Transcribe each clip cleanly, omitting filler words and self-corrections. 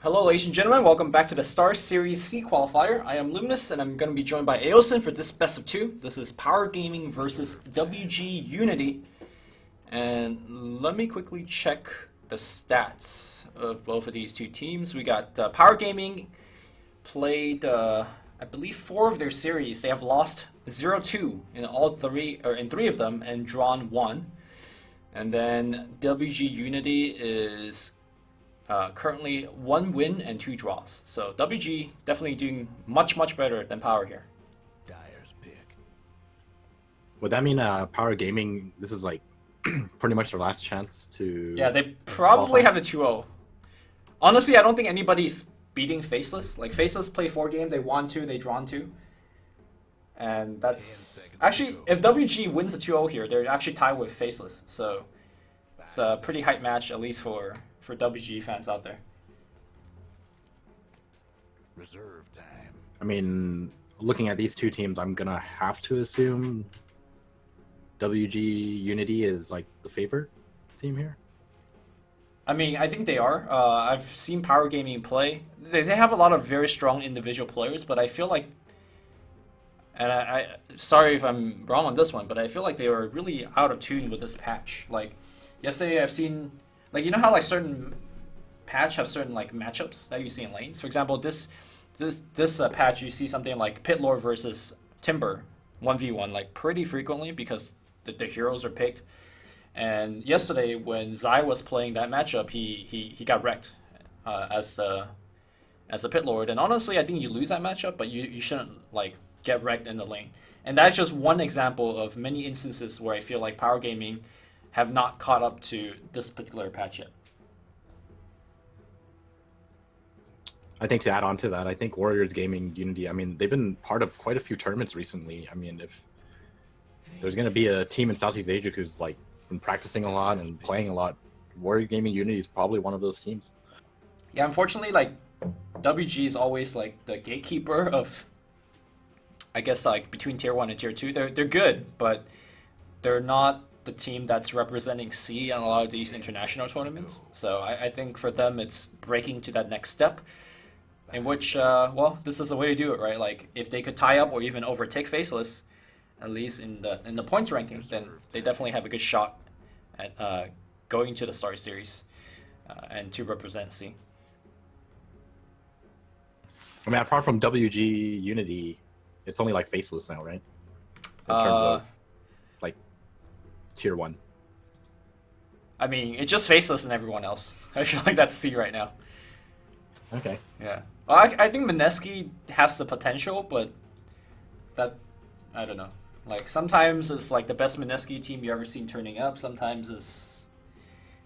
Hello ladies and gentlemen, welcome back to the Star Series C qualifier. I am Luminous and I'm going to be joined by Aosin for this best of two. This is Power Gaming versus WG.Unity. And let me quickly check the stats of both of these two teams. We got Power Gaming played, I believe, 4 of their series. They have lost 0-2 in all three, or in 3 of them, and drawn 1. And then WG.Unity is currently 1 win and 2 draws. So WG definitely doing much better than Power here. Dyer's pick. Would that mean Power Gaming, this is like pretty much their last chance to... Yeah, they probably have a 2-0. Honestly, I don't think anybody's beating Faceless. Like, Faceless play 4 games, they won 2, they drawn 2. And that's... Actually, if WG wins a 2-0 here, they're actually tied with Faceless. So it's a pretty hype match, at least for WG fans out there. Reserve time. I mean, looking at these two teams, I'm gonna have to assume WG.Unity is like the favorite team here. I mean, I think they are. I've seen Power Gaming play. They have a lot of very strong individual players, but I feel like, and I sorry if I'm wrong on this one, but I feel like they were really out of tune with this patch. Like, yesterday I've seen, like, you know how like certain patch have certain like matchups that you see in lanes? For example, this patch you see something like Pit Lord versus Timber 1v1 like pretty frequently because the heroes are picked. And yesterday when Zai was playing that matchup, he got wrecked as the Pit Lord. And honestly, I think you lose that matchup, but you shouldn't like get wrecked in the lane. And that's just one example of many instances where I feel like Power Gaming have not caught up to this particular patch yet. I think to add on to that, I think Warriors Gaming Unity, I mean, they've been part of quite a few tournaments recently. I mean, if there's going to be a team in Southeast Asia who's like been practicing a lot and playing a lot, Warrior Gaming Unity is probably one of those teams. Yeah, unfortunately, like, WG is always like the gatekeeper of, I guess, like between tier 1 and tier 2. They're good, but they're not the team that's representing C in a lot of these international tournaments. So I think for them it's breaking to that next step, in which, well, this is the way to do it, right? Like, if they could tie up or even overtake Faceless, at least in the points ranking, then they definitely have a good shot at going to the Star Series and to represent C. I mean, apart from WG.Unity, it's only like Faceless now, right? In terms of like tier 1. I mean, it's just Faceless and everyone else. I feel like that's C right now. Okay. Yeah. Well, I think Mineski has the potential, but that, I don't know. Like, sometimes it's like the best Mineski team you ever seen turning up. Sometimes it's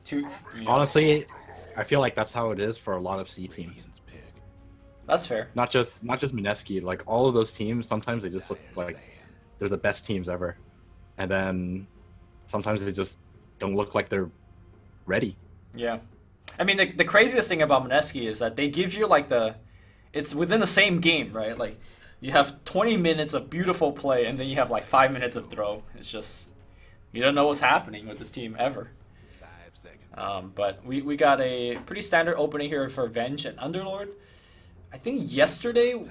too... You know. Honestly, I feel like that's how it is for a lot of C teams. That's fair. Not just Mineski, like all of those teams, sometimes they just look like they're the best teams ever. And then sometimes they just don't look like they're ready. Yeah. I mean, the craziest thing about Mineski is that they give you like it's within the same game, right? Like, you have 20 minutes of beautiful play, and then you have like 5 minutes of throw. It's just, you don't know what's happening with this team ever. 5 seconds. But we got a pretty standard opening here for Venge and Underlord. I think yesterday,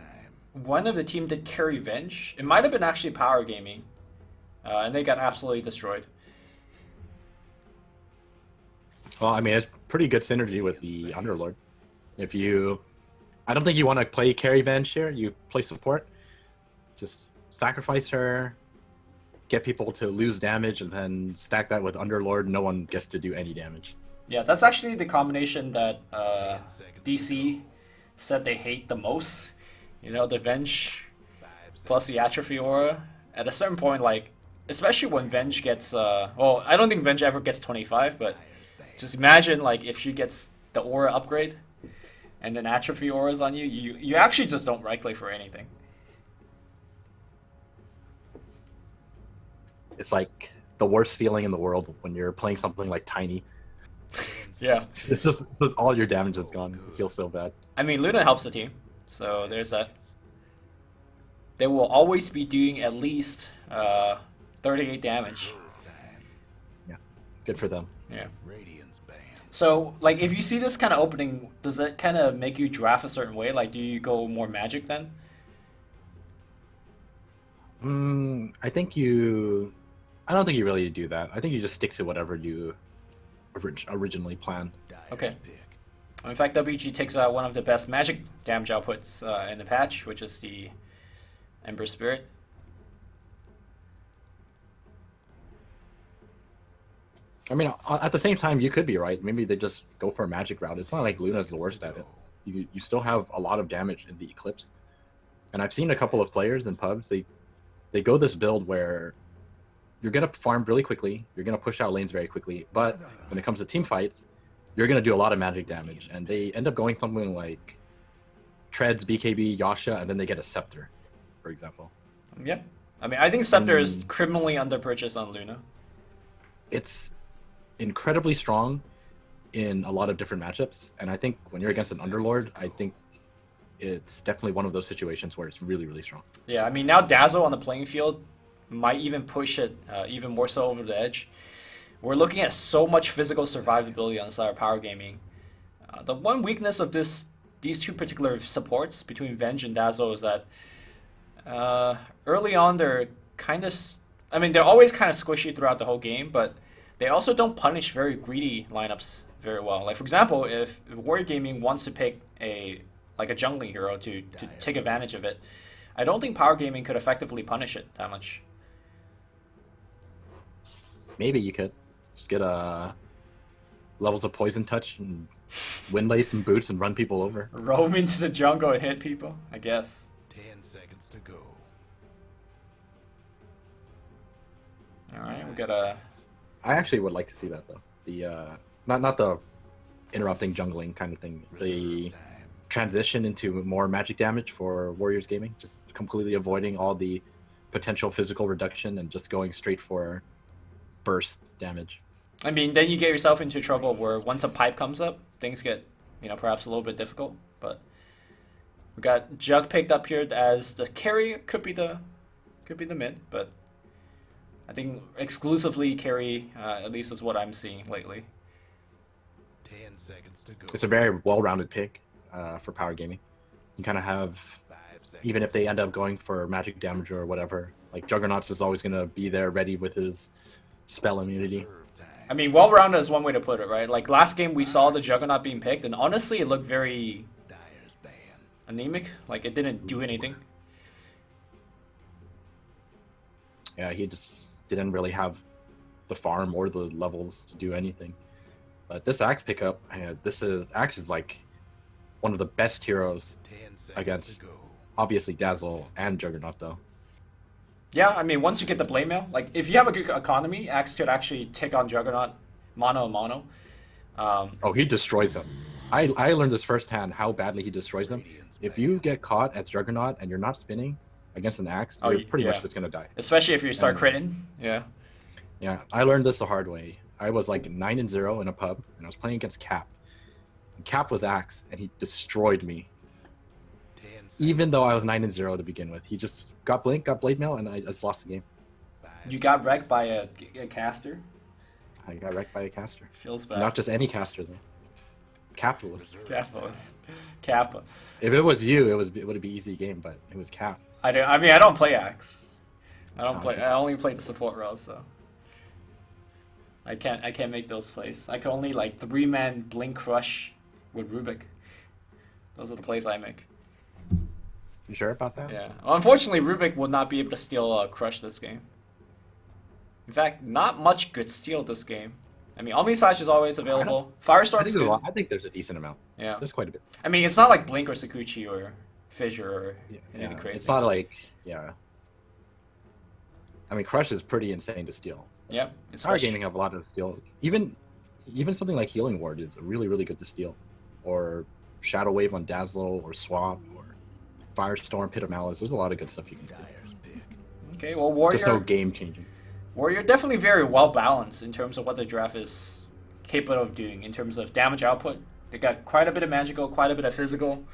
one of the team did carry Venge. It might have been actually Power Gaming, and they got absolutely destroyed. Well, I mean, it's pretty good synergy with the Underlord. I don't think you want to play carry Venge here. You play support. Just sacrifice her, get people to lose damage, and then stack that with Underlord. No one gets to do any damage. Yeah, that's actually the combination that DC said they hate the most. You know, the Venge plus the Atrophy Aura. At a certain point, like, especially when Venge gets, well, I don't think Venge ever gets 25, but just imagine, like, if she gets the Aura upgrade and then Atrophy Auras on you, you actually just don't right-click for anything. It's like the worst feeling in the world when you're playing something like Tiny. Yeah. It's all your damage is gone. It feels so bad. I mean, Luna helps the team, so there's that. They will always be doing at least 38 damage. Yeah, good for them. Yeah. Radiant's banned. So, like, if you see this kind of opening, does that kind of make you draft a certain way? Like, do you go more magic then? I think you. I don't think you really do that. I think you just stick to whatever you originally planned. Okay. In fact, WG takes out one of the best magic damage outputs in the patch, which is the Ember Spirit. I mean, at the same time, you could be right. Maybe they just go for a magic route. It's not like Luna's the worst at it. You still have a lot of damage in the Eclipse. And I've seen a couple of players in pubs, they go this build where you're going to farm really quickly, you're going to push out lanes very quickly, but when it comes to team fights, you're going to do a lot of magic damage. And they end up going something like Treads, BKB, Yasha, and then they get a Scepter, for example. Yep. I mean, I think Scepter is criminally underpurchased on Luna. It's incredibly strong in a lot of different matchups, and I think when you're against an Underlord, I think it's definitely one of those situations where it's really, really strong. Yeah, I mean, now Dazzle on the playing field might even push it even more so over the edge. We're looking at so much physical survivability on the side of Power Gaming. The one weakness of these two particular supports between Venge and Dazzle is that early on they're kind of... I mean, they're always kind of squishy throughout the whole game, but they also don't punish very greedy lineups very well. Like, for example, if Warrior Gaming wants to pick a jungling hero to take advantage of it, I don't think Power Gaming could effectively punish it that much. Maybe you could just get levels of Poison Touch and Windlace and Boots and run people over. Roam into the jungle and hit people, I guess. 10 seconds to go. Alright, we got a... I actually would like to see that though. The not the interrupting jungling kind of thing. The transition into more magic damage for Warriors Gaming, just completely avoiding all the potential physical reduction and just going straight for burst damage. I mean, then you get yourself into trouble where once a pipe comes up, things get, perhaps a little bit difficult. But we got Jug picked up here as the carry. Could be the mid, but I think exclusively carry, at least is what I'm seeing lately. 10 seconds to go. It's a very well-rounded pick for Power Gaming. You kind of have, even if they end up going for magic damage or whatever, like Juggernauts is always going to be there ready with his spell immunity. I mean, well-rounded is one way to put it, right? Like, last game we saw the Juggernaut being picked, and honestly, it looked very anemic. Like, it didn't do anything. Yeah, he just didn't really have the farm or the levels to do anything. But this Axe pickup, Axe is like one of the best heroes against, obviously, Dazzle and Juggernaut, though. Yeah, I mean, once you get the Blade Mail, like, if you have a good economy, Axe could actually take on Juggernaut mono a mono. Oh, he destroys them. I learned this firsthand how badly he destroys them. If you get caught as Juggernaut and you're not spinning against an Axe, you're pretty much just going to die. Especially if you start critting, yeah. Yeah, I learned this the hard way. I was like 9-0 in a pub, and I was playing against Cap. And Cap was Axe, and he destroyed me. Even though I was 9-0 to begin with. He just got Blink, got Blade Mail, and I just lost the game. You got wrecked by a caster? I got wrecked by a caster. Feels bad. Not just any caster, though. Capitalist. Capitalist. Cap. If it was you, it would be easy game, but it was Cap. I don't play Axe. I only play the support role, so I can't make those plays. I can only like 3-man Blink Crush with Rubik. Those are the plays I make. You sure about that? Yeah. Well, unfortunately, Rubik will not be able to steal Crush this game. In fact, not much good steal this game. I mean, Omni Slash is always available. Firestorm's good. I think there's a decent amount. Yeah. There's quite a bit. I mean, it's not like Blink or Sakuchi or Fissure or anything crazy. It's not like, yeah. I mean, Crush is pretty insane to steal. Yeah. Power Gaming have a lot of steal. Even something like Healing Ward is really, really good to steal. Or Shadow Wave on Dazzle, or Swap, or Firestorm, Pit of Malice. There's a lot of good stuff you can steal. Okay, well, Warrior... Just no game-changing. Warrior definitely very well-balanced in terms of what the draft is capable of doing in terms of damage output. They got quite a bit of magical, quite a bit of physical.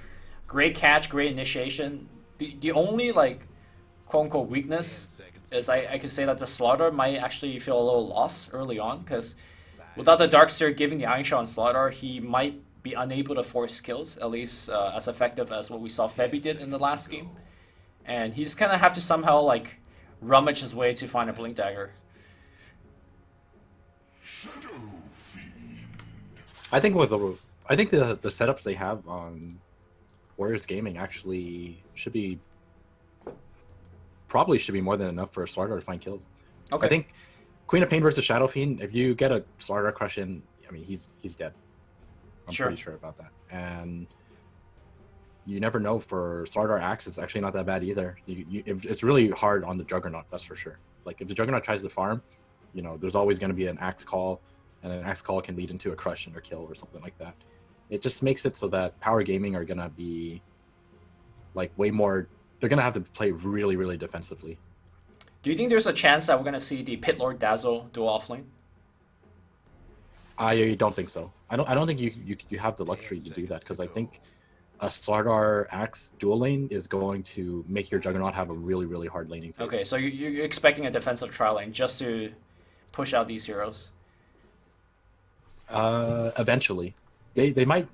Great catch, great initiation. The only, like, quote-unquote weakness is I could say that the Slaughter might actually feel a little lost early on, because Without the Darkseer giving the Iron Shot on Slardar, he might be unable to force kills, at least as effective as what we saw Febby did in the last game. And he's gonna have to somehow like rummage his way to find a Blink Dagger. I think the setups they have on Warriors Gaming actually probably should be more than enough for a Slardar to find kills. Okay. I think Queen of Pain versus Shadow Fiend, if you get a Slardar crush in, I mean he's dead. I'm Sure. pretty sure about that. And you never know for Slardar Axe, it's actually not that bad either. It's really hard on the Juggernaut, that's for sure. Like if the Juggernaut tries to farm, you know, there's always going to be an Axe call, and an Axe call can lead into a crush and or kill or something like that. It just makes it so that Power Gaming are going to be like way more. They're going to have to play really, really defensively. Do you think there's a chance that we're gonna see the Pit Lord Dazzle dual offlane? I don't think so. I don't think you have the luxury to do that, because I think a Slardar Axe dual lane is going to make your Juggernaut have a really, really hard laning phase. Okay, so you're expecting a defensive tri lane just to push out these heroes. Eventually, they might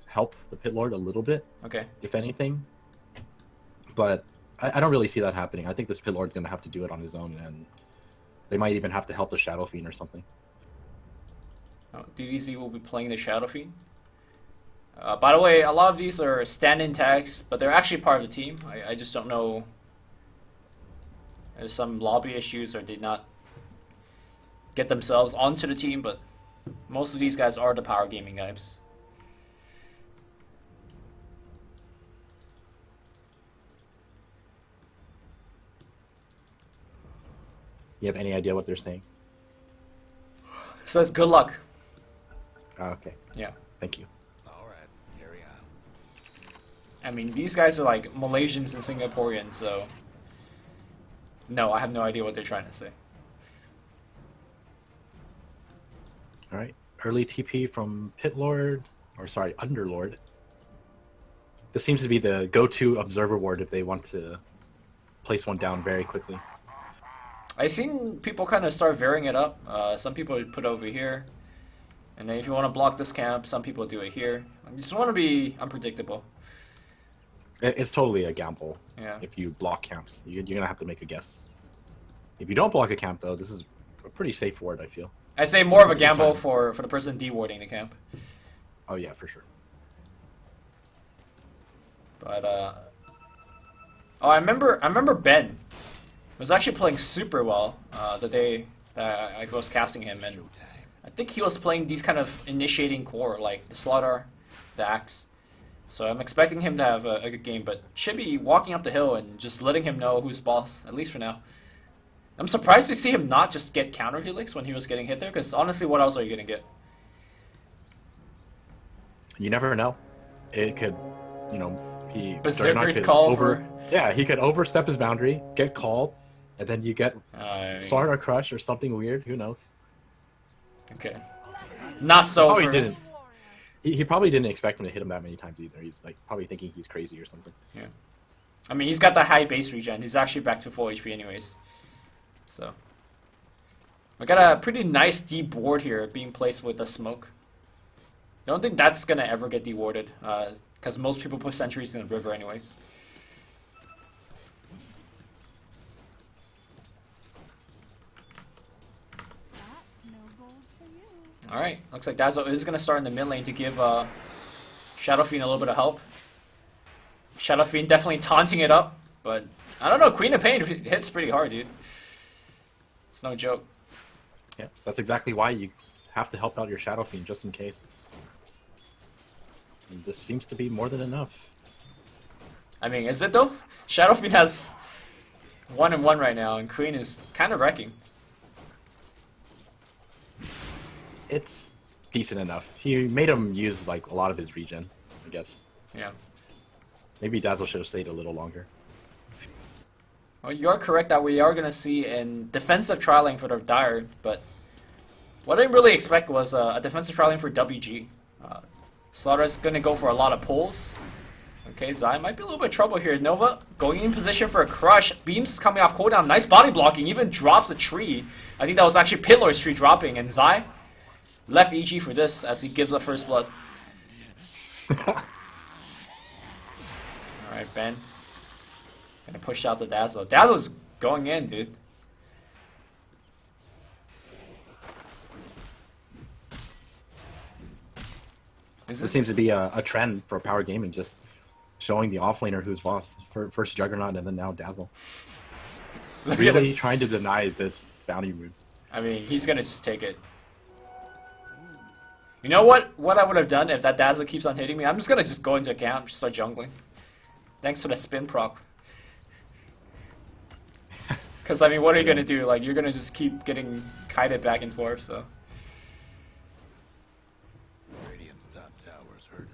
help the Pit Lord a little bit, Okay. if anything, but I don't really see that happening. I think this Pit Lord's going to have to do it on his own, and they might even have to help the Shadow Fiend or something. Oh, DDZ will be playing the Shadow Fiend. By the way, a lot of these are stand-in tags, but they're actually part of the team. I just don't know. There's some lobby issues, or did not get themselves onto the team, but most of these guys are the Power Gaming guys. You have any idea what they're saying? Says good luck. Okay, Yeah. thank you. All right, carry on. I mean, these guys are like Malaysians and Singaporeans, so no, I have no idea what they're trying to say. All right, early TP from Pit Lord, or sorry, Underlord. This seems to be the go-to observer ward if they want to place one down very quickly. I've seen people kind of start varying it up. Some people put over here, and then if you want to block this camp, some people do it here. I just want to be unpredictable. It's totally a gamble. Yeah. If you block camps, you're gonna have to make a guess. If you don't block a camp, though, this is a pretty safe ward, I feel. I say more of a gamble for the person dewarding the camp. Oh yeah, for sure. But oh, I remember Ben was actually playing super well the day that I was casting him, and I think he was playing these kind of initiating core, like the Slardar, the Axe. So I'm expecting him to have a good game, but Chibi walking up the hill and just letting him know who's boss, at least for now. I'm surprised to see him not just get counter helix when he was getting hit there, because honestly, what else are you going to get? You never know. It could, you know, Berserker's call Yeah, he could overstep his boundary, get called, and then you get Slardar Crush or something weird. Who knows? Okay. Not so Probably for... didn't. He probably didn't expect him to hit him that many times either. He's like probably thinking he's crazy or something. Yeah. I mean, he's got the high base regen. He's actually back to full HP anyways. So. I got a pretty nice deep ward here being placed with the smoke. I don't think that's going to ever get dewarded, because most people put sentries in the river anyways. Alright, looks like Dazzle is going to start in the mid lane to give Shadow Fiend a little bit of help. Shadow Fiend definitely taunting it up, but I don't know, Queen of Pain hits pretty hard, dude. It's no joke. Yeah, that's exactly why you have to help out your Shadow Fiend just in case. And this seems to be more than enough. I mean, is it though? Shadow Fiend has 1-1 right now, and Queen is kind of wrecking. It's decent enough. He made him use like a lot of his regen, I guess. Yeah. Maybe Dazzle should have stayed a little longer. Well, you're correct that we are going to see a defensive trialing for the Dire, but what I didn't really expect was a defensive trialing for WG. Slaughter's going to go for a lot of pulls. Okay, Zai might be a little bit of trouble here. Nova going in position for a crush. Beams coming off cooldown. Nice body blocking. Even drops a tree. I think that was actually Pit Lord's tree dropping. And Zai left EG for this as he gives up first blood. Alright, Ben. Gonna push out the Dazzle. Dazzle's going in, dude. This seems to be a trend for power gaming, just showing the offlaner who's boss. First Juggernaut and then now Dazzle. Really trying to deny this bounty rune. I mean, he's gonna just take it. You know what I would have done if that Dazzle keeps on hitting me? I'm just gonna just go into a camp, just start jungling. Thanks for the spin proc. Because, I mean, what are you gonna do? Like, you're gonna just keep getting kited back and forth, so. Radiant's top tower's hurting.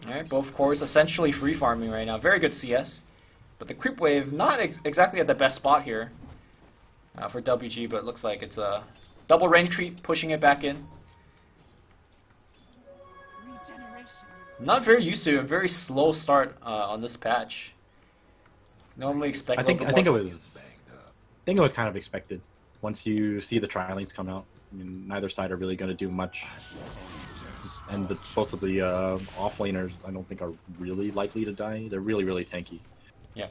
Alright, both cores essentially free farming right now. Very good CS. But the creep wave, not exactly at the best spot here for WG, but it looks like it's a double range creep, pushing it back in. Not very used to a very slow start on this patch. Normally expect. I think it was kind of expected. Once you see the tri-lanes come out, I mean, neither side are really going to do much, and both of the offlaners I don't think are really likely to die. They're really tanky. Yeah.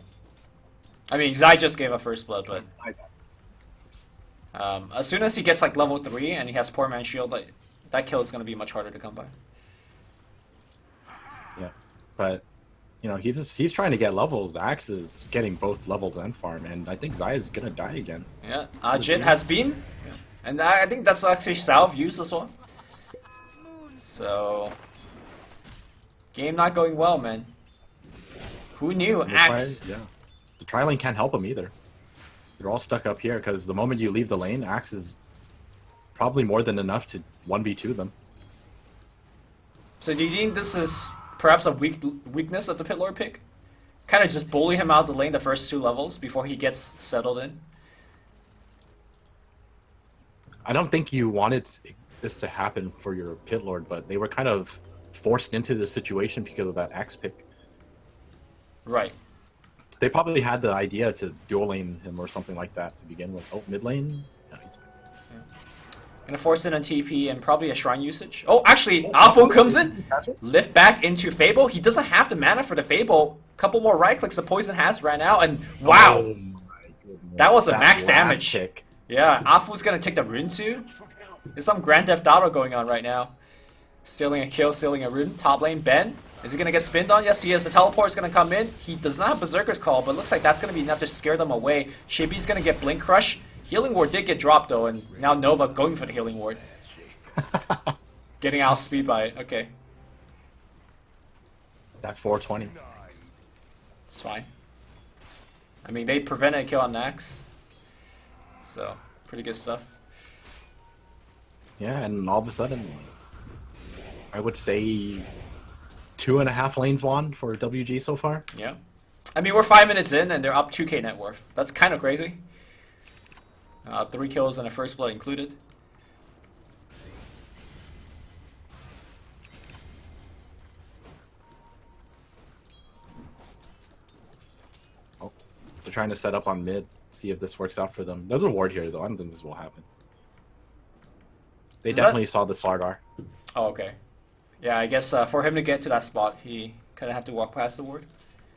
I mean, Zai just gave up first blood, but as soon as he gets like level 3 and he has poor man shield, like, that kill is going to be much harder to come by. Yeah, but you know, he's trying to get levels. The Axe is getting both levels and farm, and I think Zai is gonna die again. Yeah, Jin has been, and I think that's actually Salve used as well. So, game not going well, man. Who knew? Axe. Yeah, the tri-lane can't help him either. They're all stuck up here because the moment you leave the lane, Axe is probably more than enough to 1v2 them. So do you think this is perhaps a weakness of the Pit Lord pick? Kind of just bully him out of the lane the first 2 levels before he gets settled in? I don't think you wanted this to happen for your Pit Lord, but they were kind of forced into the situation because of that Axe pick. Right. They probably had the idea to dual lane him or something like that to begin with. Oh, mid lane? No, he's... Gonna force in on TP and probably a shrine usage. Oh, actually, Alpho comes in. Lift back into Fable. He doesn't have the mana for the Fable. Couple more right clicks. The poison has ran out, and wow, oh my goodness. That was a That max last damage. kick. Yeah, Alpho's gonna take the rune too. There's some Grand Theft Auto going on right now. Stealing a kill, stealing a rune. Top lane, Ben. Is he gonna get spinned on? Yes, he is. The teleport is gonna come in. He does not have Berserker's Call, but looks like that's gonna be enough to scare them away. Shibi's gonna get Blink Crush. Healing Ward did get dropped though, and now Nova going for the Healing Ward. Getting out speed by it. Okay. That 420. It's fine. I mean, they prevented a kill on Nax. So, pretty good stuff. Yeah, and all of a sudden, I would say 2.5 lanes won for WG so far. Yeah. I mean, we're 5 minutes in, and they're up 2k net worth. That's kind of crazy. 3 kills and a first blood included. Oh, they're trying to set up on mid, see if this works out for them. There's a ward here, though. I don't think this will happen. They definitely saw the Slardar. Oh, okay. Yeah, I guess for him to get to that spot, he kind of have to walk past the ward.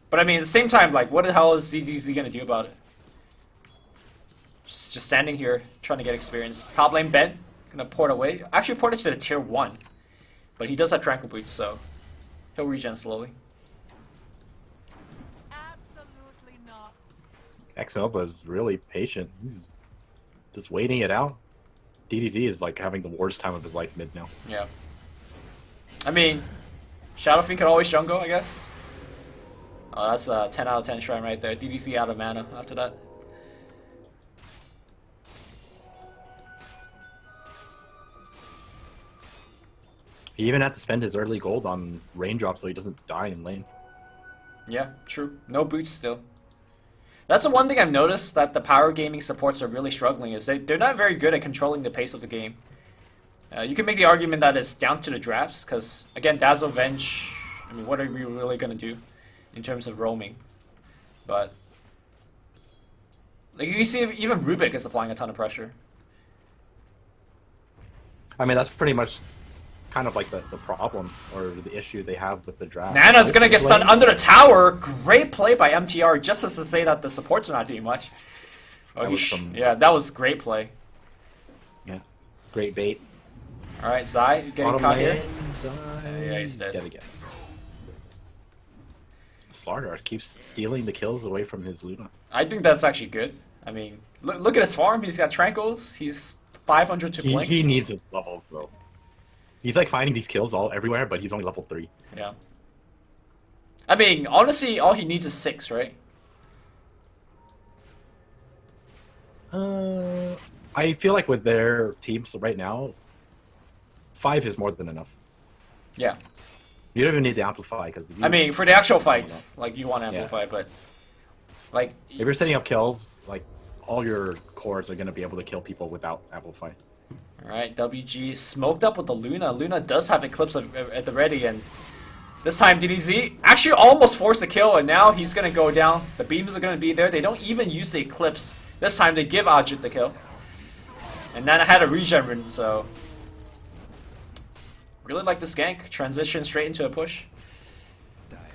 But I mean, at the same time, like, what the hell is DDZ going to do about it? Just standing here, trying to get experience. Top lane Ben, gonna port away. Actually ported to the tier 1. But he does have Tranquil Boots, so he'll regen slowly. Absolutely not. Xnova is really patient. He's just waiting it out. DDZ is like having the worst time of his life mid now. Yeah. I mean, Shadow Fiend can always jungle, I guess. Oh, that's a 10 out of 10 shrine right there. DDZ out of mana after that. He even had to spend his early gold on raindrops so he doesn't die in lane. Yeah, true. No boots still. That's the one thing I've noticed that the power gaming supports are really struggling is they're not very good at controlling the pace of the game. You can make the argument that it's down to the drafts because, again, Dazzle Venge, I mean, what are we really going to do in terms of roaming? But, like, you see even Rubik is applying a ton of pressure. I mean, that's pretty much kind of like the problem or the issue they have with the draft. Nana's gonna get stunned under the tower. Great play by MTR, just as to say that the supports are not doing much. Oh, yeah, that was great play. Yeah, great bait. All right, Zai getting caught here. Yeah, he's dead. Dead again. Slaughter keeps stealing the kills away from his Luna. I think that's actually good. I mean, look at his farm. He's got Trankles. He's 500 to blink. He needs his levels though. He's like finding these kills everywhere, but he's only level 3. Yeah. I mean, honestly, all he needs is 6, right? I feel like with their teams right now, 5 is more than enough. Yeah. You don't even need to amplify because. I mean, for the actual fights, like you want to amplify, but like if you're setting up kills, like all your cores are gonna be able to kill people without amplify. All right, WG smoked up with the Luna. Luna does have Eclipse at the ready, and this time DDZ actually almost forced a kill, and now he's gonna go down. The beams are gonna be there. They don't even use the Eclipse this time. They give Ajit the kill, and Nana had a regen rune, so. Really like this gank. Transition straight into a push.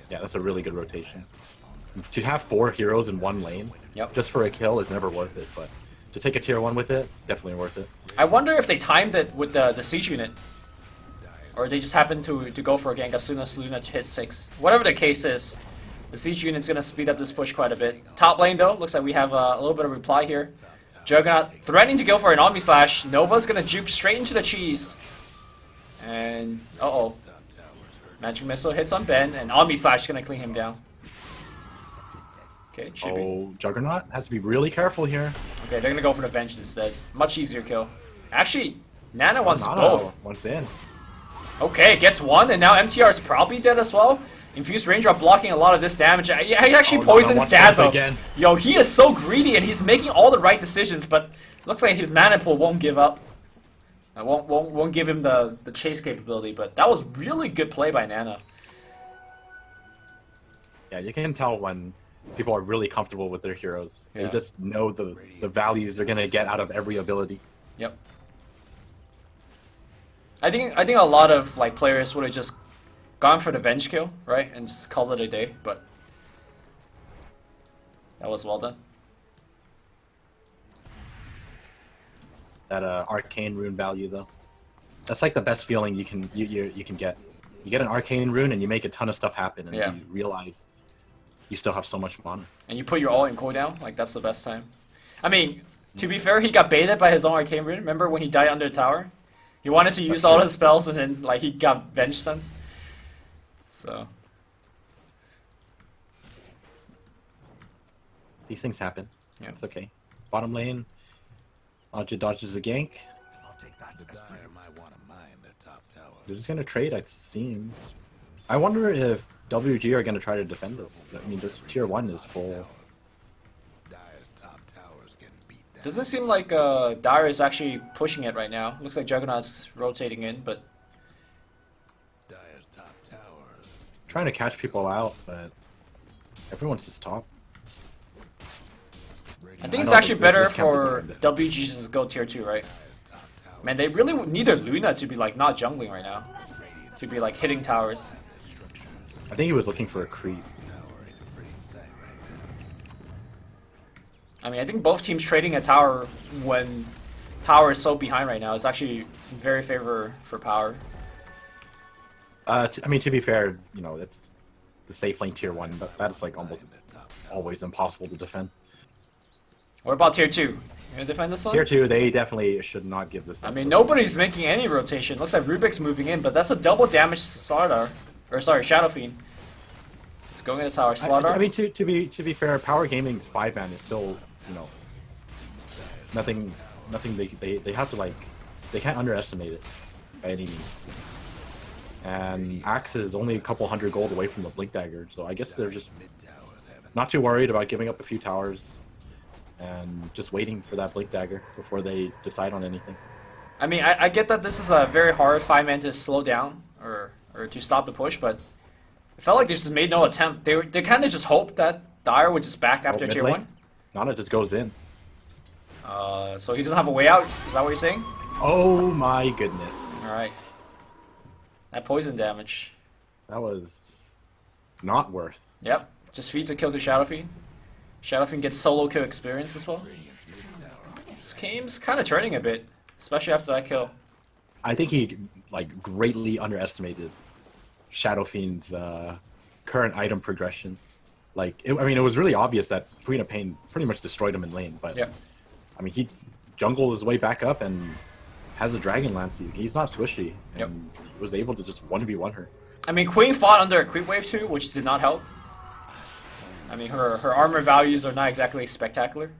Yeah, that's a really good rotation. To have 4 heroes in one lane, just for a kill is never worth it, but to take a tier 1 with it, definitely worth it. I wonder if they timed it with the siege unit. Or they just happened to go for a gank as soon as Luna hits 6. Whatever the case is, the siege unit's going to speed up this push quite a bit. Top lane though, looks like we have a little bit of reply here. Juggernaut threatening to go for an Omni Slash. Nova's going to juke straight into the cheese. And, uh-oh. Magic Missile hits on Ben, and Omni Slash is going to clean him down. Okay, Chibi. Oh, Juggernaut has to be really careful here. Okay, they're going to go for the Venge instead. Much easier kill. Actually, Nana wants both. One's in. Okay, gets one, and now MTR is probably dead as well. Infused Raindrop blocking a lot of this damage. Yeah, he actually poisons Dazzle. Yo, he is so greedy, and he's making all the right decisions, but looks like his mana pool won't give up. I won't give him the chase capability, but that was really good play by Nana. Yeah, you can tell when people are really comfortable with their heroes. Yeah. They just know the values they're gonna get out of every ability. Yep. I think a lot of like players would have just gone for the Venge kill, right, and just called it a day, but that was well done. That arcane rune value though, that's like the best feeling you can get. You get an arcane rune and you make a ton of stuff happen, and you realize you still have so much mana. And you put your all in cooldown, like that's the best time. I mean, to be fair, he got baited by his own arcane rune. Remember when he died under the tower? He wanted to use all his spells and then like he got Venge done. So these things happen. Yeah, it's okay. Bottom lane, Ajit dodges a gank. I'll take that. The Dire might want to mine their top tower. They're just gonna trade, it seems. I wonder if WG are gonna try to defend this. I mean, this tier 1 is full. Dire's top tower's getting beat down. Doesn't seem like Dire is actually pushing it right now. Looks like Juggernaut's rotating in, but Dire's top tower's trying to catch people out, but everyone's just top. I think it's actually better for WG to go tier 2, right? Man, they really need their Luna to be like not jungling right now, to be like hitting towers. I think he was looking for a creep. I mean, I think both teams trading a tower when Power is so behind right now is actually very favor for Power. I mean, to be fair, you know, it's the safe lane tier 1, but that's like almost always impossible to defend. What about tier 2? You gonna defend this one? Tier 2, they definitely should not give this. I mean, nobody's making any rotation. Looks like Rubik's moving in, but that's a double damage Slardar. Or sorry, Shadow Fiend. It's going in the tower. Slardar. I mean, to be fair, Power Gaming's 5-man is still, you know, nothing. They have to like, they can't underestimate it by any means. And Axe is only a couple hundred gold away from the Blink Dagger, so I guess they're just not too worried about giving up a few towers and just waiting for that Blink Dagger before they decide on anything. I mean, I get that this is a very hard 5-man to slow down or to stop the push, but it felt like they just made no attempt. They kind of just hoped that Dire would just back after tier 1. Nana just goes in. So he doesn't have a way out? Is that what you're saying? Oh my goodness. Alright. That poison damage. That was not worth. Yep. Just feeds a kill to Shadow Fiend. Shadow Fiend gets solo kill experience as well. This game's kind of turning a bit, especially after that kill. I think he like greatly underestimated Shadow Fiend's current item progression. Like, I mean, it was really obvious that Queen of Pain pretty much destroyed him in lane, but Yep. I mean, he jungled his way back up and has a Dragon Lance. He's not swishy, and Yep. he was able to just 1v1 her. I mean, Queen fought under a creep wave too, which did not help. I mean, her armor values are not exactly spectacular.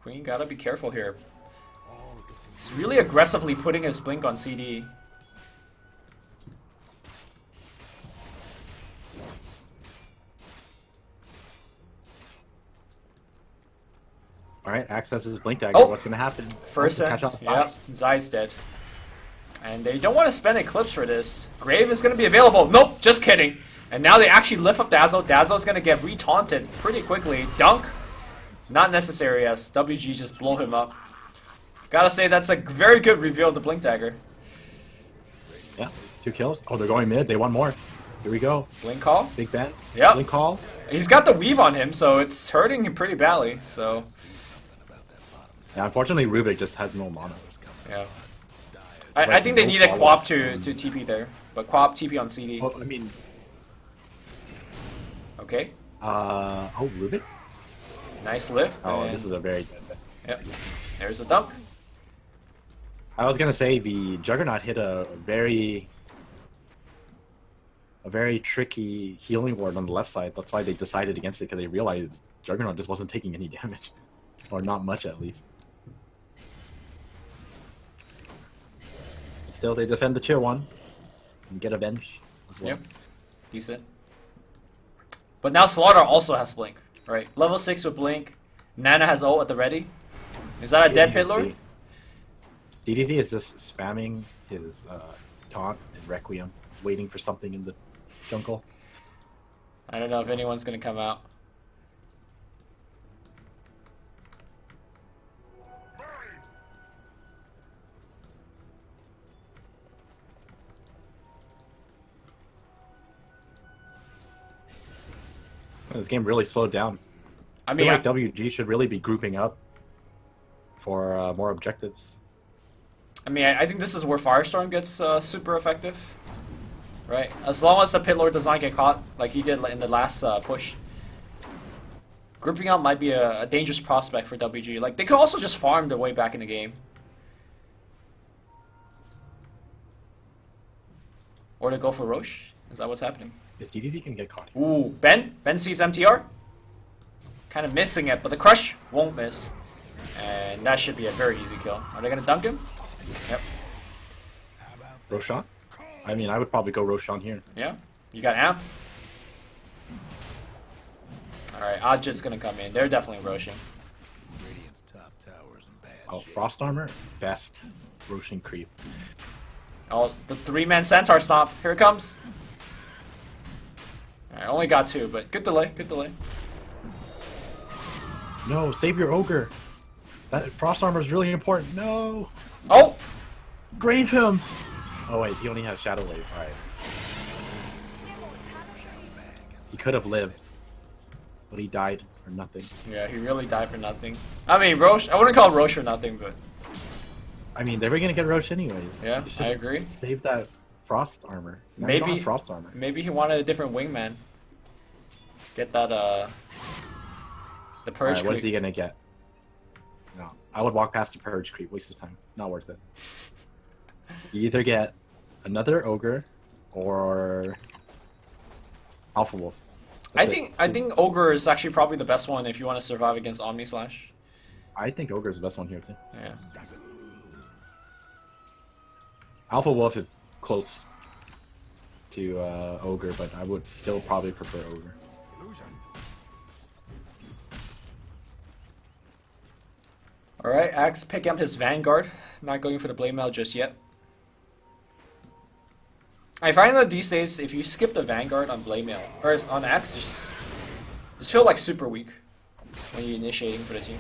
Queen gotta be careful here. He's really aggressively putting his blink on CD. All right, accesses Blink Dagger. Oh! What's gonna happen? First catch set, on yeah, fire. Zai's dead. And they don't want to spend Eclipse for this. Grave is gonna be available. Nope, just kidding. And now they actually lift up Dazzle. Dazzle's gonna get re-taunted pretty quickly. Dunk, not necessary as WG just blow him up. Gotta say, that's a very good reveal of the Blink Dagger. Yeah, 2 kills. Oh, they're going mid. They want more. Here we go. Blink call. Big Ben. Yep. Blink call. He's got the weave on him, so it's hurting him pretty badly. So, Yeah, unfortunately, Rubik just has no mana. yeah. I think they needed Quap to TP there. But Quap TP on CD. Well, I mean, Okay. oh, Rubik? Nice lift. Oh, and- this is a very... Yep. There's a dunk. I was gonna say the Juggernaut hit a very tricky healing ward on the left side. That's why they decided against it, because they realized Juggernaut just wasn't taking any damage, or not much at least. Still, they defend the tier 1 and get avenge as well. Yep. Decent. But now Slaughter also has Blink. Right. Level 6 with Blink. Nana has ult at the ready. Is that a dead Pit Lord? DDZ is just spamming his taunt and Requiem, waiting for something in the jungle. I don't know if anyone's gonna come out. This game really slowed down. I I mean, feel like WG should really be grouping up for more objectives. I think this is where Firestorm gets super effective. Right? As long as the Pit Lord does not get caught, like he did in the last push. Grouping up might be a dangerous prospect for WG. Like, they could also just farm their way back in the game. Or to go for Roche? Is that what's happening? If DDZ can get caught. Ooh, Ben sees MTR. Kind of missing it, but the crush won't miss. And that should be a very easy kill. Are they going to dunk him? Yep. Roshan? I mean, I would probably go Roshan here. Yeah. You got Amp. Alright, Ajit's going to come in. They're definitely Roshing. Radiant's top tower's in bad Oh, shape. Frost Armor? Best Roshan creep. Oh, the 3-man Centaur stomp. Here it comes. I only got 2, but good delay, good delay. No, save your Ogre! That Frost Armor is really important. No! Oh! Grave him! Oh wait, he only has Shadow Wave. Alright. He could have lived. But he died for nothing. Yeah, he really died for nothing. I mean, Roche, I wouldn't call Roche for nothing, but I mean, they were gonna get Roche anyways. Yeah, They should I agree. Save that Frost Armor. Now you don't maybe have Frost Armor. maybe he wanted a different wingman. Get that the purge. Alright, what is he creep. gonna get? No. I would walk past the Purge creep, waste of time. Not worth it. You either get another Ogre or Alpha Wolf. That's it. I think Ogre is actually probably the best one if you want to survive against Omni Slash. I think Ogre is the best one here too. Yeah. Alpha Wolf is close to Ogre, but I would still probably prefer Ogre. Alright, Axe pick up his Vanguard. Not going for the Blade Mail just yet. I find that these days, if you skip the Vanguard on Blade Mail, or on Axe, just feel like super weak when you're initiating for the team.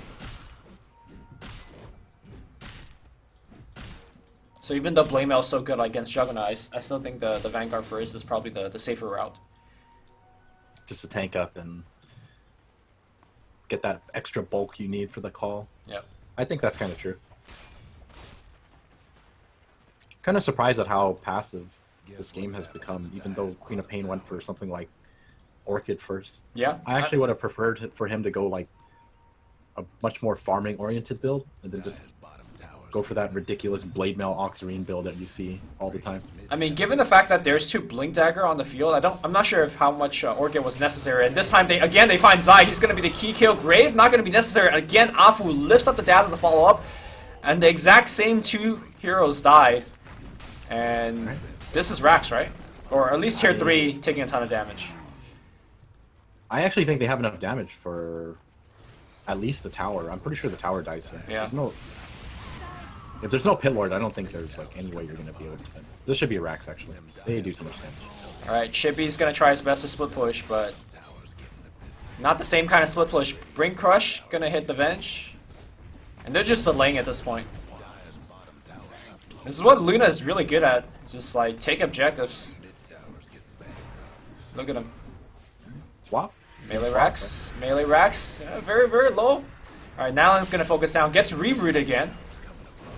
So even though Blamemail is so good against Juggernaut, I still think the Vanguard first is probably the safer route. Just to tank up and get that extra bulk you need for the call. Yep. I think that's kind of true. Kind of surprised at how passive this game has become, even though Queen of Pain went for something like Orchid first. Yeah. I actually would have preferred for him to go like a much more farming oriented build and then just go for that ridiculous Blade Mail Oxarine build that you see all the time. I mean, given the fact that there's 2 Blink Dagger on the field, I'm not sure if how much Orchid was necessary. And this time they find Zai. He's going to be the key kill. Grave not going to be necessary. Again, Afu lifts up the Dazzle to follow up, and the exact same 2 heroes died. And this is Rax, right? Or at least tier 3 taking a ton of damage. I actually think they have enough damage for at least the tower. I'm pretty sure the tower dies here. Yeah. If there's no Pit Lord, I don't think there's like any way you're gonna be able to defend this. This should be a Rax actually. They do so much damage. Alright, Chippy's gonna try his best to split push, but not the same kind of split push. Brink Crush gonna hit the Venge. And they're just delaying at this point. This is what Luna is really good at. Just like take objectives. Look at him. Swap? Melee Swap, Rax. Melee Rax. Yeah, very, very low. Alright, Nalan's gonna focus down. Gets Rebrood again.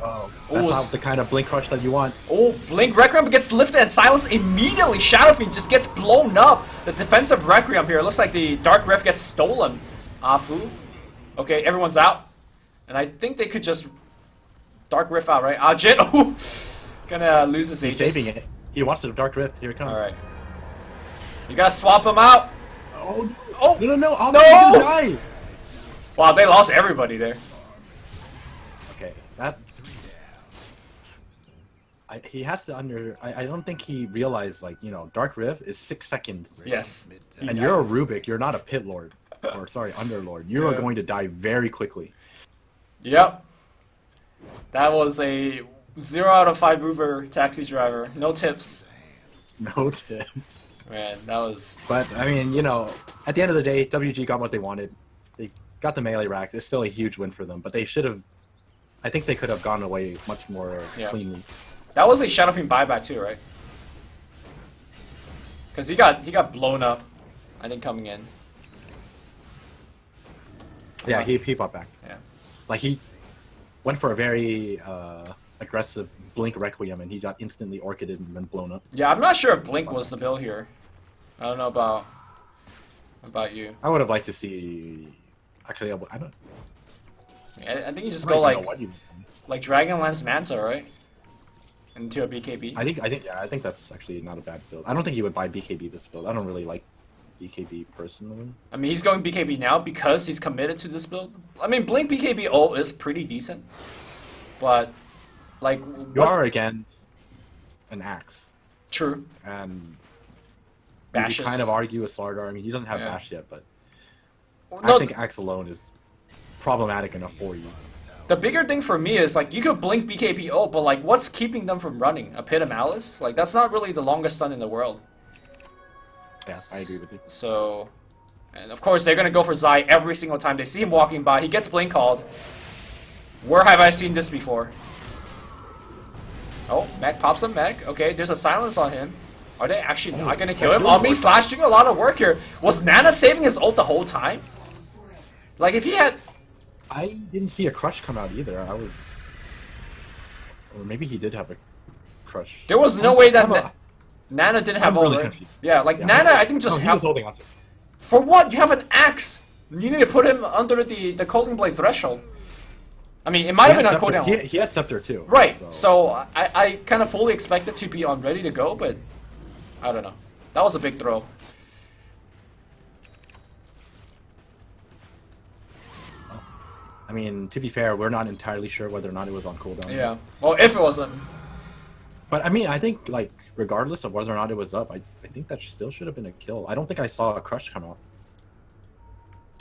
Oh, that's not the kind of Blink Crush that you want. Oh, Blink Requiem gets lifted and silenced immediately. Shadow Fiend just gets blown up. The defensive Requiem here. Looks like the Dark Rift gets stolen. Afu. Okay, everyone's out. And I think they could just Dark Rift out, right? Ajit. Oh, gonna lose his He's Aegis. saving it. He wants to Dark Rift. Here it comes. Alright. You gotta swap him out. Oh, Oh, no, no, no. Oh, no! he's gonna die. Wow, they lost everybody there. Okay, that... he has to I don't think he realized, like, you know, Dark Rift is 6 seconds. Yes. And you're a Rubik, you're not a Pit Lord. Or, sorry, Underlord. You are going to die very quickly. Yep. That was a 0 out of 5 Uber taxi driver. No tips. No tip. Man, that was... But, I mean, you know, at the end of the day, WG got what they wanted. They got the melee racks. It's still a huge win for them. But they should have... I think they could have gone away much more cleanly. That was a Shadow Fiend buyback too, right? Because he got blown up, I think, coming in. Yeah, he popped back. Yeah. Like, he went for a very aggressive Blink Requiem, and he got instantly Orchided and then blown up. Yeah, I'm not sure if Blink was the build here. I don't know about you. I would have liked to see... Actually, I don't... I think you just I go don't even know what like Dragonlance Manta, right? Into a BKB. I think that's actually not a bad build. I don't think he would buy BKB this build. I don't really like BKB personally. I mean, he's going BKB now because he's committed to this build. I mean, Blink BKB ult is pretty decent, but like you are against an Axe. True. And Bashes. you kind of argue with Slardar. I mean, he doesn't have Yeah. Bash yet, but No, I think Axe alone is problematic enough for you. the bigger thing for me is like you could Blink BKB ult, but like what's keeping them from running? A Pit of Malice? Like that's not really the longest stun in the world. Yeah, I agree with you. So, and of course they're gonna go for Zai every single time they see him walking by. He gets Blink called. Where have I seen this before? Oh, Mech pops him, Mech. Okay, there's a silence on him. Are they actually not gonna kill him? Omni Slash doing a lot of work here. Was Nana saving his ult the whole time? Like if he had... I didn't see a crush come out either. I was... Or maybe he did have a crush. There was no way that Nana didn't have I'm really ult, right? confused. Yeah, like Nana I think just he was holding on to it. For what? You have an axe! You need to put him under the Colding Blade threshold. I mean, it might have been on cooldown. He had Scepter too. Right, so I kind of fully expected to be on ready to go, but I don't know. That was a big throw. I mean, to be fair, we're not entirely sure whether or not it was on cooldown. Yeah. Well, if it wasn't. But I mean, I think like regardless of whether or not it was up, I think that still should have been a kill. I don't think I saw a crush come out.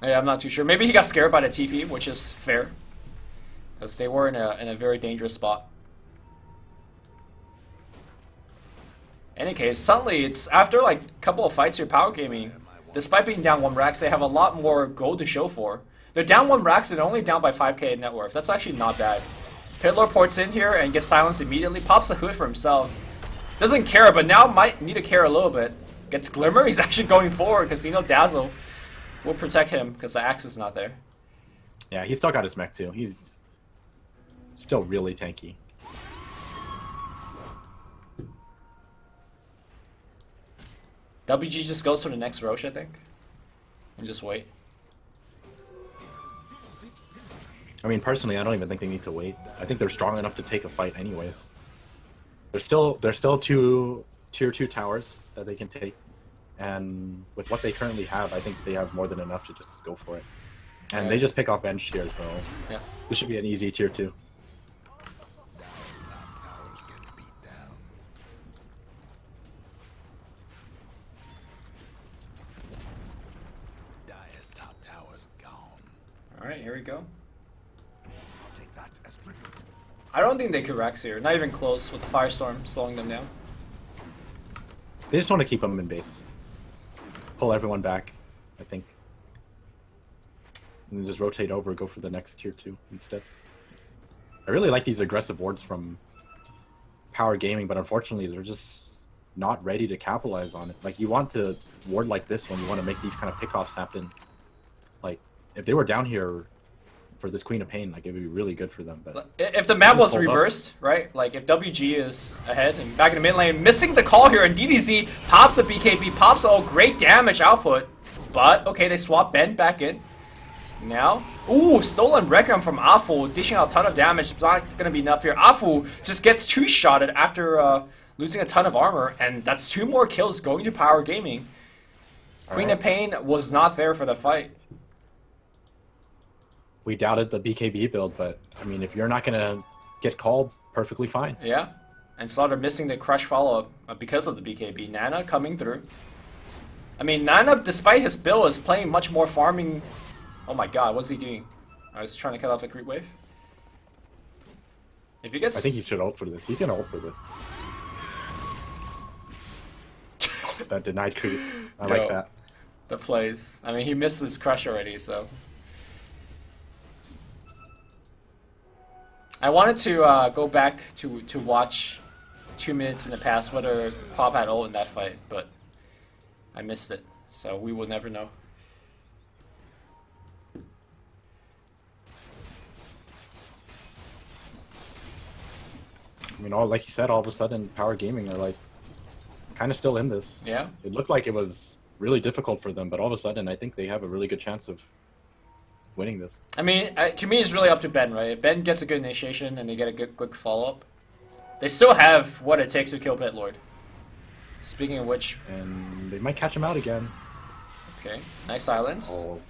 Yeah, I'm not too sure. Maybe he got scared by the TP, which is fair. Because they were in a very dangerous spot. Any case, suddenly it's after like a couple of fights here, Power Gaming, despite being down 1 racks, they have a lot more gold to show for. They're down 1 racks and they're only down by 5k in net worth. That's actually not bad. Pitlor ports in here and gets silenced immediately. Pops the hood for himself. Doesn't care, but now might need to care a little bit. Gets Glimmer. He's actually going forward because you know Dazzle will protect him because the axe is not there. Yeah, he's still got his mech too. He's still really tanky. WG just goes for the next Roche, I think. And just wait. I mean, personally, I don't even think they need to wait. I think they're strong enough to take a fight anyways. There's still two tier 2 towers that they can take. And with what they currently have, I think they have more than enough to just go for it. And they just pick off bench here, so yeah. This should be an easy tier 2. Towers get beat down. Dire's top tower's gone. Alright, here we go. I'll take that as tribute. I don't think they could Rex here. Not even close with the Firestorm slowing them down. They just want to keep them in base. Pull everyone back, I think. And then just rotate over, go for the next tier 2 instead. I really like these aggressive wards from Power Gaming, but unfortunately they're just not ready to capitalize on it. Like, you want to ward like this when you want to make these kind of pickoffs happen. Like, if they were down here for this Queen of Pain, like, it would be really good for them. But if the map was reversed, right? Like if WG is ahead and back in the mid lane, missing the call here, and DDZ pops the BKB, pops all great damage output. But okay, they swap Ben back in. Now, ooh, stolen Requiem from Afu, dishing out a ton of damage. It's not gonna be enough here. Afu just gets two-shotted after losing a ton of armor, and that's 2 more kills going to Power Gaming. Queen of Pain was not there for the fight. we doubted the BKB build, but I mean, if you're not gonna get called, perfectly fine. Yeah, and Slaughter missing the crush follow-up because of the BKB. Nana coming through. I mean, Nana, despite his build, is playing much more farming. Oh my god, what's he doing? I was trying to cut off the creep wave. If he gets... I think he should ult for this. He's gonna ult for this. That denied creep. I like that. The plays. I mean, he missed his crush already, so... I wanted to go back to watch 2 minutes in the past whether Quab had ult in that fight, but I missed it, so we will never know. I mean, like you said, all of a sudden, Power Gaming are like kind of still in this. Yeah. It looked like it was really difficult for them, but all of a sudden, I think they have a really good chance of winning this. I mean, to me, it's really up to Ben, right? If Ben gets a good initiation and they get a good quick follow-up, they still have what it takes to kill Pit Lord. Speaking of which... And they might catch him out again. Okay, nice silence. Oh.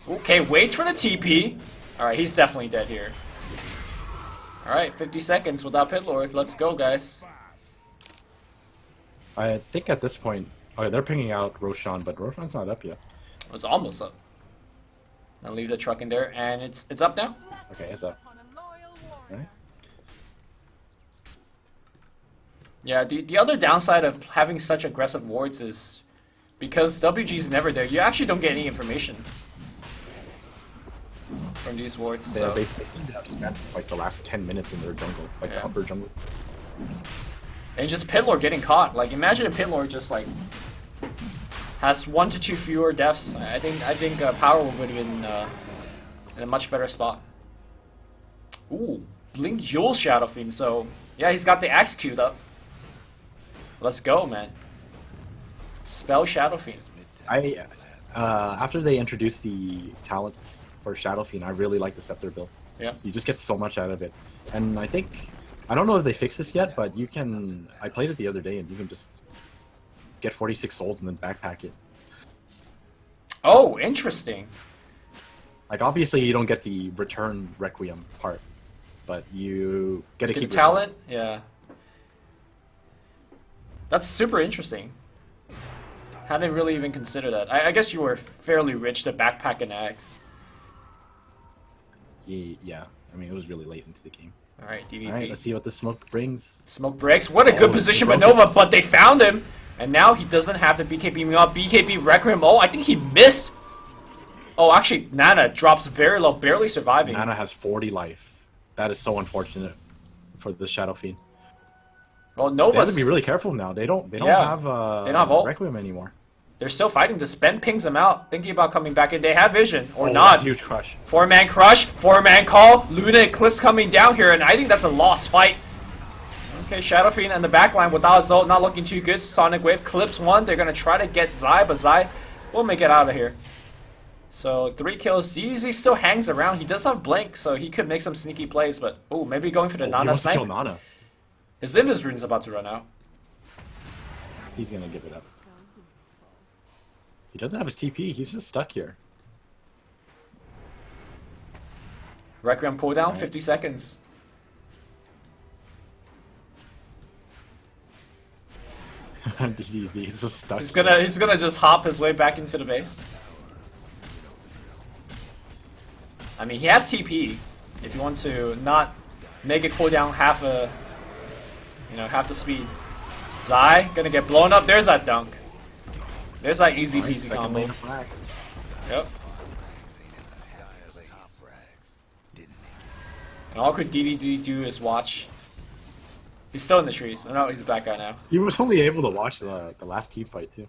Okay, waits for the TP. Alright, he's definitely dead here. Alright, 50 seconds without Pit Lord. Let's go, guys. I think at this point... Oh, they're pinging out Roshan, but Roshan's not up yet. It's almost up. I'll leave the truck in there, and it's up now. Okay, it's up. Right. Yeah, the other downside of having such aggressive wards is because WG's never there, you actually don't get any information from these wards. They So. basically spent like the last 10 minutes in their jungle, like the upper jungle. And just Pit Lord getting caught. Like, imagine if Pit Lord just like has 1 to 2 fewer deaths. I think Power would have been in a much better spot. Ooh, Blink Jules Shadow Fiend. So yeah, he's got the axe queued up. Let's go, man. Spell Shadow Fiend. After they introduced the talents for Shadow Fiend, I really like the Scepter build. Yeah. You just get so much out of it. And I don't know if they fixed this yet, but you can, I played it the other day and you can just get 46 souls and then backpack it. Oh, interesting. Like, obviously you don't get the return Requiem part, but you get to Get keep the your talent? souls. Yeah. That's super interesting. Hadn't really even considered that. I guess you were fairly rich to backpack an axe. Yeah, I mean, it was really late into the game. Alright, DDZ. Alright, let's see what the smoke brings. Smoke breaks. What a good position by Nova, but they found him. And now he doesn't have the BKB up. BKB Requiem. Oh, I think he missed. Oh, actually, Nana drops very low, barely surviving. Nana has 40 life. that is so unfortunate for the Shadow Fiend. Well, They have to Nova's... be really careful now. They don't Yeah, have they don't have ult. Requiem anymore. They're still fighting. The Ben pings them out, thinking about coming back in. They have vision, or Oh, not. huge crush. 4-man crush, 4-man call. Luna Eclipse coming down here, and I think that's a lost fight. Okay, Shadow Fiend in the backline without Zolt, not looking too good. Sonic Wave clips one. They're going to try to get Zai, but Zai will make it out of here. So 3 kills. DDZ still hangs around. He does have Blink, so he could make some sneaky plays, but oh, maybe going for the He Nana wants to snipe. kill Nana. His Invis rune's about to run out. He's gonna give it up. He doesn't have his TP. He's just stuck here. Requiem cooldown, Right. 50 seconds. DDZ, he's just stuck. He's gonna just hop his way back into the base. I mean, he has TP. If you want to not make it cool down half the speed. Zai gonna get blown up. There's that dunk. There's that easy Alright, peasy second combo. lane of black. Yep. And all could DDZ do is watch. He's still in the trees. Oh no, he's a bad guy now. He was only able to watch the last team fight too.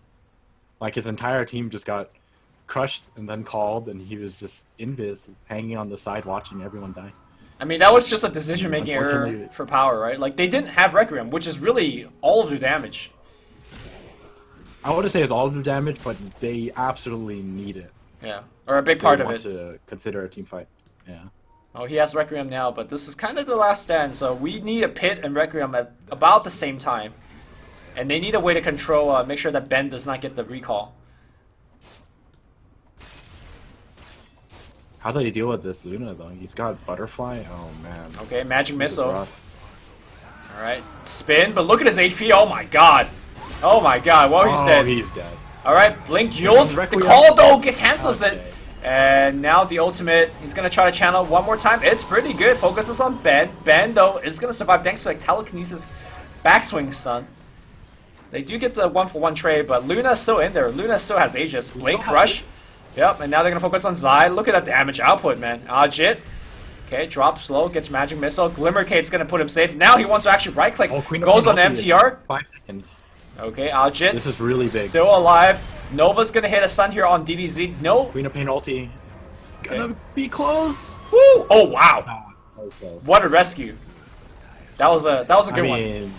Like his entire team just got crushed and then called, and he was just invis, hanging on the side watching everyone die. I mean, that was just a decision-making error Unfortunately- for Power, right? Like, they didn't have Requiem, which is really all of their damage. I wouldn't say it's all of the damage, but they absolutely need it. Yeah. Or a big They part of want it. to consider a team fight. Yeah. Oh, he has Requiem now, but this is kind of the last stand, so we need a Pit and Requiem at about the same time. And they need a way to control, make sure that Ben does not get the recall. How do they deal with this Luna though? He's got Butterfly. Oh man. Okay, Magic This is Missile. rough. Alright, spin, but look at his HP, oh my god. Oh my god, well, he's Oh, dead. he's dead. Alright, Blink Jules, the Requiem. call though cancels it. Okay. And now the ultimate, he's going to try to channel one more time. It's pretty good, focuses on Ben. Ben though is going to survive thanks to like telekinesis backswing stun. They do get the 1-for-1 trade, but Luna's still in there. Luna still has Aegis. Blink Crush. Yep, and now they're going to focus on Zai. Look at that damage output, man. Ajit. Okay, drops slow, gets Magic Missile. Glimmer Cape's going to put him safe. Now he wants to actually right-click. Oh, Queen of Goes on Penalty. MTR. 5 seconds. Okay, Ajit. This is really big. Still alive. Nova's going to hit a stun here on DDZ. No. Queen of Pain ulti. It's gonna Okay. be close. Woo! Oh, wow. Ah, so close. What a rescue. That was a good I one. mean,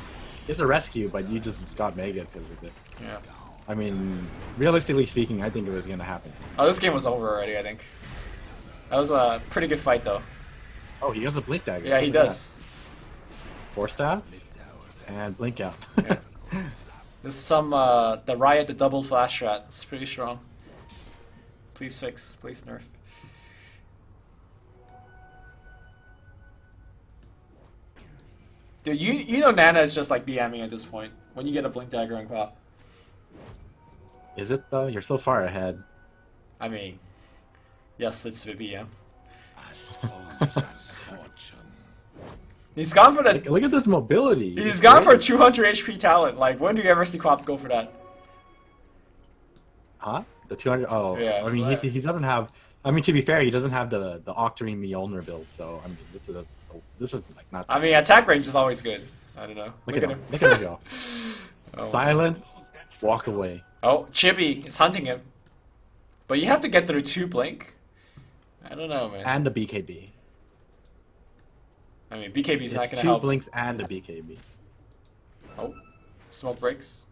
it's a rescue, but you just got mega because of it. Yeah. I mean, realistically speaking, I think it was gonna happen. Oh, this game was over already, I think. That was a pretty good fight, though. Oh, he has a blink dagger. Yeah, he Look at does. that. Force staff and blink out. This is some, the Riot, the double flash strat. It's pretty strong. Please fix. Please nerf. Dude, you know Nana is just like BMing at this point. When you get a Blink Dagger on Quap. Is it though? You're so far ahead. I mean, yes, it's the BM. He's gone for the... Look at this mobility. He's gone for 200 HP talent. Like, when do you ever see Quap go for that? Huh? The 200. Oh, Yeah, I mean, he doesn't have. I mean, to be fair, he doesn't have the Octarine Mjolnir build. So I mean, this is like not. I mean, attack range is always good. I don't know. Look at him. Look at him go. Oh. Silence. Walk away. Oh, Chibi is hunting him. But you have to get through 2 Blink. I don't know, man. And a BKB. I mean, BKB's not It's going to 2 help. blinks and a BKB. Oh, smoke breaks.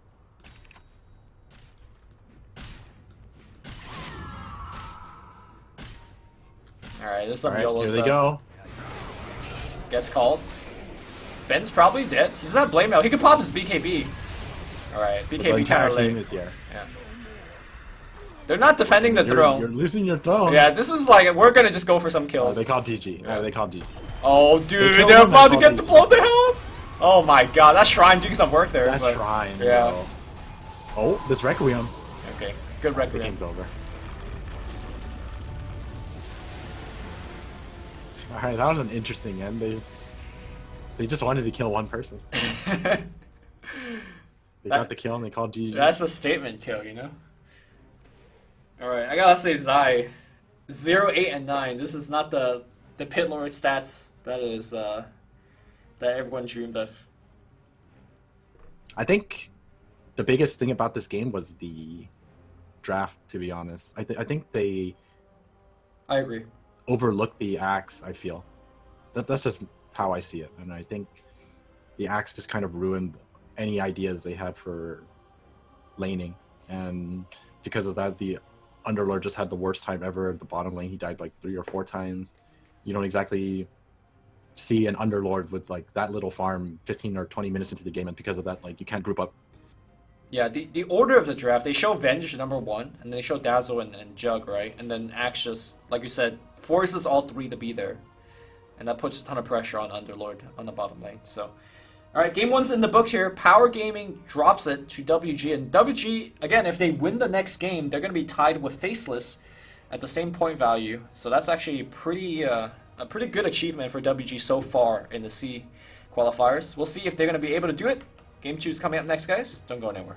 Alright, this is some All right, YOLO here stuff. they go. Gets called. Ben's probably dead. He doesn't have Blade Mail. He could pop his BKB. Alright, The BKB entire kind of team late. is here. Yeah. They're not defending the You're throne. losing your throne. Yeah, this is like, we're gonna just go for some Oh, kills. they called GG. Yeah. They called GG. Oh, dude, killed they're him, about to they get called the GG. blow to hell. Oh my god, that Shrine doing some work there. That's but, Shrine. Yeah. Bro. Oh, this Requiem. Okay, good The Requiem. game's over. Alright, that was an interesting end. They just wanted to kill one person. They got the kill and they called GG. That's a statement kill, you know? Alright, I gotta say Zai. 0, 8, and 9. This is not the the Pit Lord stats. That is that everyone dreamed of. I think the biggest thing about this game was the draft. To be honest, I think they I agree. overlooked the axe. I feel that's just how I see it, and I think the axe just kind of ruined any ideas they had for laning, and because of that, the Underlord just had the worst time ever at the bottom lane. He died like 3 or 4 times. You don't exactly see an Underlord with like that little farm 15 or 20 minutes into the game, and because of that, like you can't group up. Yeah, the order of the draft, they show Venge number 1, and they show Dazzle and Jug, right? And then Axe just, like you said, forces all 3 to be there. And that puts a ton of pressure on Underlord on the bottom lane. So, alright, game 1's in the books here. Power Gaming drops it to WG. And WG, again, if they win the next game, they're going to be tied with Faceless at the same point value. So that's actually a pretty good achievement for WG so far in the C qualifiers. We'll see if they're going to be able to do it. Game 2 is coming up next, guys. Don't go anywhere.